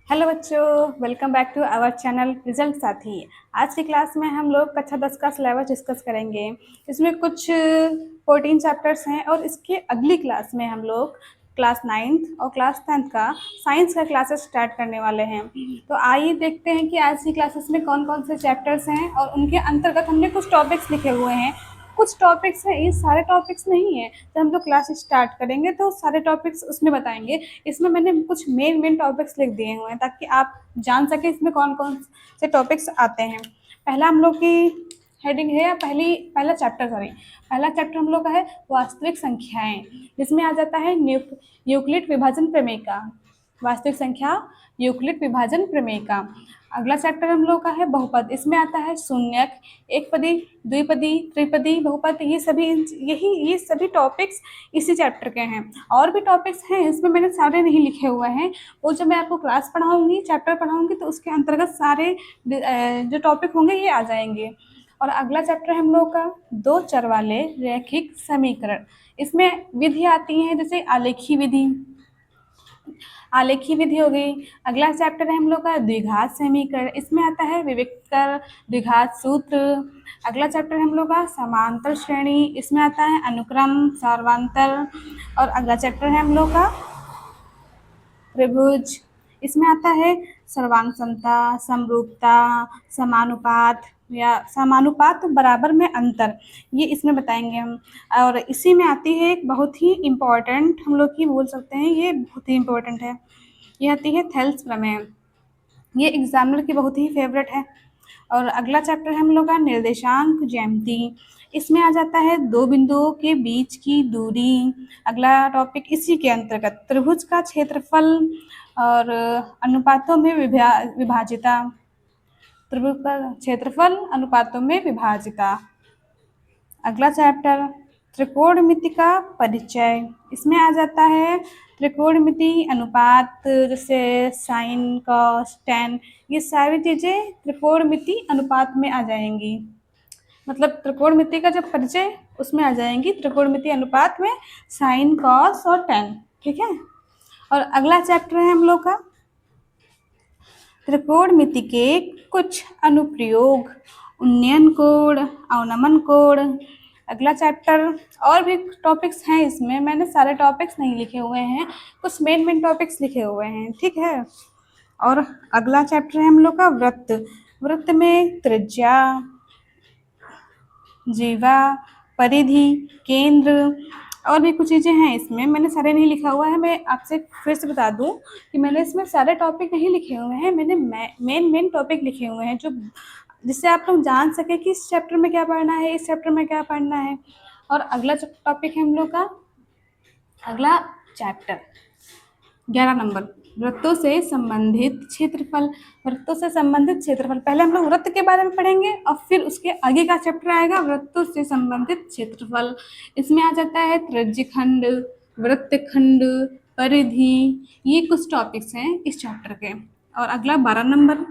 Hello बच्चों, welcome back to our channel result साथी। आज की क्लास में हम लोग कक्षा 10 का सिलेबस डिस्कस करेंगे। इसमें कुछ 14 चैप्टर्स हैं और इसके अगली क्लास में हम लोग क्लास 9th और क्लास 10th का साइंस का क्लासेस स्टार्ट करने वाले हैं। तो आइए देखते हैं कि आज की क्लासेस में कौन कौन से चैप्टर्स हैं और उनके अंतर्गत हमने कुछ टॉपिक्स लिखे हुए हैं। कुछ टॉपिक्स हैं, ये सारे टॉपिक्स नहीं है। जब हम लोग क्लास स्टार्ट करेंगे तो सारे टॉपिक्स उसमें बताएंगे। इसमें मैंने कुछ मेन टॉपिक्स लिख दिए हुए हैं ताकि आप जान सकें इसमें कौन कौन से टॉपिक्स आते हैं। पहला हम लोग की हेडिंग है, पहला चैप्टर हम लोग का है वास्तविक संख्याएं, जिसमें आ जाता है यूक्लिड विभाजन प्रमेय का। वास्तविक संख्या यूक्लिड विभाजन प्रमेय का। अगला चैप्टर हम लोग का है बहुपद, इसमें आता है शून्यक, एक पदी, द्विपदी, त्रिपदी, बहुपद। ये सभी टॉपिक्स इसी चैप्टर के हैं। और भी टॉपिक्स हैं, इसमें मैंने सारे नहीं लिखे हुए हैं। वो जब मैं आपको क्लास पढ़ाऊंगी, चैप्टर पढ़ाऊंगी, तो उसके अंतर्गत सारे जो टॉपिक होंगे ये आ जाएंगे। और अगला चैप्टर हम लोग का दो चर वाले रैखिक समीकरण। इसमें विधि आती है, जैसे आलेखी विधि हो गई। अगला चैप्टर है हम लोग का द्विघात समीकरण, इसमें आता है विविक्तर द्विघात सूत्र। अगला चैप्टर हम लोग का समांतर श्रेणी, इसमें आता है अनुक्रम सार्वंतर। और अगला चैप्टर है हम लोग का त्रिभुज, इसमें आता है सर्वांग समता, समरूपता, समानुपात या समानुपात बराबर में अंतर, ये इसमें बताएंगे हम। और इसी में आती है एक बहुत ही इम्पोर्टेंट, हम लोग की बोल सकते हैं ये बहुत ही इम्पोर्टेंट है, ये आती है थेल्स प्रमेय। ये एग्जामिनर की बहुत ही फेवरेट है। और अगला चैप्टर है हम लोग का निर्देशांक ज्यामिति, इसमें आ जाता है दो बिंदुओं के बीच की दूरी। अगला टॉपिक इसी के अंतर्गत त्रिभुज का क्षेत्रफल और अनुपातों में विभाजिता। त्रिभुज का क्षेत्रफल अनुपातों में विभाजिता। अगला चैप्टर त्रिकोणमिति का परिचय, इसमें आ जाता है त्रिकोणमिति अनुपात, जैसे साइन कॉस टेन, ये सारी चीज़ें त्रिकोणमिति अनुपात में आ जाएंगी। मतलब त्रिकोणमिति का जब परिचय उसमें आ जाएंगी, त्रिकोणमिति अनुपात में साइन कॉस और टेन। ठीक है। और अगला चैप्टर है हम लोग का त्रिकोणमिति के कुछ अनुप्रयोग, उन्नयन कोण, अवनमन कोण। अगला चैप्टर, और भी टॉपिक्स हैं इसमें, मैंने सारे टॉपिक्स नहीं लिखे हुए हैं, कुछ मेन टॉपिक्स लिखे हुए हैं। ठीक है। और अगला चैप्टर है हम लोग का वृत्त। वृत्त में त्रिज्या, जीवा, परिधि, केंद्र और भी कुछ चीज़ें हैं इसमें, मैंने सारे नहीं लिखा हुआ है। मैं आपसे फिर से बता दूं कि मैंने इसमें सारे टॉपिक नहीं लिखे हुए हैं, मैंने मेन टॉपिक लिखे हुए हैं, जो जिससे आप लोग जान सके कि इस चैप्टर में क्या पढ़ना है, इस चैप्टर में क्या पढ़ना है। और अगला टॉपिक है हम लोग का अगला चैप्टर 11 नंबर, वृत्तों से संबंधित क्षेत्रफल। वृत्तों से संबंधित क्षेत्रफल, पहले हम लोग वृत्त के बारे में पढ़ेंगे और फिर उसके आगे का चैप्टर आएगा वृत्तों से संबंधित क्षेत्रफल। इसमें आ जाता है त्रिज्यखंड, वृत्तखंड, परिधि, ये कुछ टॉपिक्स हैं इस चैप्टर के। और अगला 12 नंबर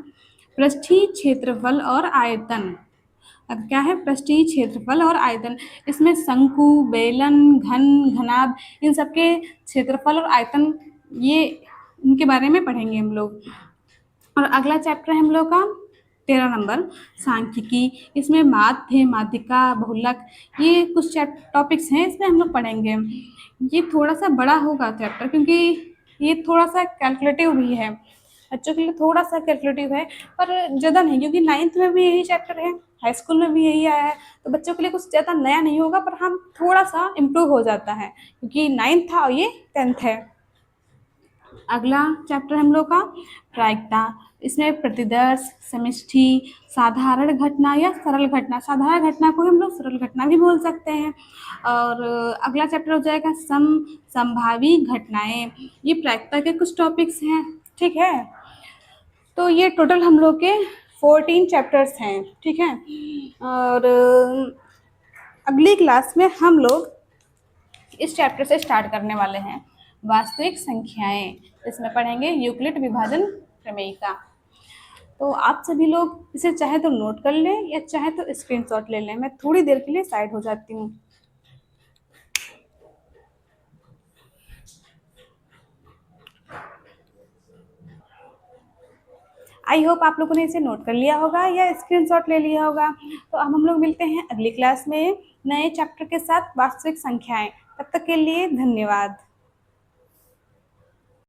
पृष्ठीय क्षेत्रफल और आयतन। अब क्या है पृष्ठीय क्षेत्रफल और आयतन, इसमें शंकु, बेलन, घनाभ, इन सबके क्षेत्रफल और आयतन, ये इनके बारे में पढ़ेंगे हम लोग। और अगला चैप्टर है हम लोग का 13 नंबर सांख्यिकी, इसमें माध्य, माध्यिका, बहुलक, ये कुछ टॉपिक्स हैं, इसमें हम लोग पढ़ेंगे। ये थोड़ा सा बड़ा होगा चैप्टर, क्योंकि ये थोड़ा सा कैलकुलेटिव भी है, बच्चों के लिए थोड़ा सा कैलकुलेटिव है, पर ज़्यादा नहीं, क्योंकि 9th में भी यही चैप्टर है, हाई स्कूल में भी यही आया है, तो बच्चों के लिए कुछ ज़्यादा नया नहीं होगा, पर हम थोड़ा सा इम्प्रूव हो जाता है, क्योंकि 9th था और ये 10th है। अगला चैप्टर हम लोग का प्रायिकता, इसमें प्रतिदर्श, समष्टि, साधारण घटना या सरल घटना, साधारण घटना को हम लोग सरल घटना भी बोल सकते हैं। और अगला चैप्टर हो जाएगा संभावी घटनाएं, ये प्रायिकता के कुछ टॉपिक्स हैं। ठीक है। तो ये टोटल हम लोग के 14 चैप्टर्स हैं। ठीक है। और अगली क्लास में हम लोग इस चैप्टर से स्टार्ट करने वाले हैं वास्तविक संख्याएं, इसमें पढ़ेंगे यूक्लिड विभाजन प्रमेय का। तो आप सभी लोग इसे चाहे तो नोट कर लें या चाहे तो स्क्रीनशॉट ले लें, मैं थोड़ी देर के लिए साइड हो जाती हूँ। आई होप आप लोगों ने इसे नोट कर लिया होगा या स्क्रीनशॉट ले लिया होगा। तो अब हम लोग मिलते हैं अगली क्लास में नए चैप्टर के साथ, वास्तविक संख्याएं। तब तक के लिए धन्यवाद।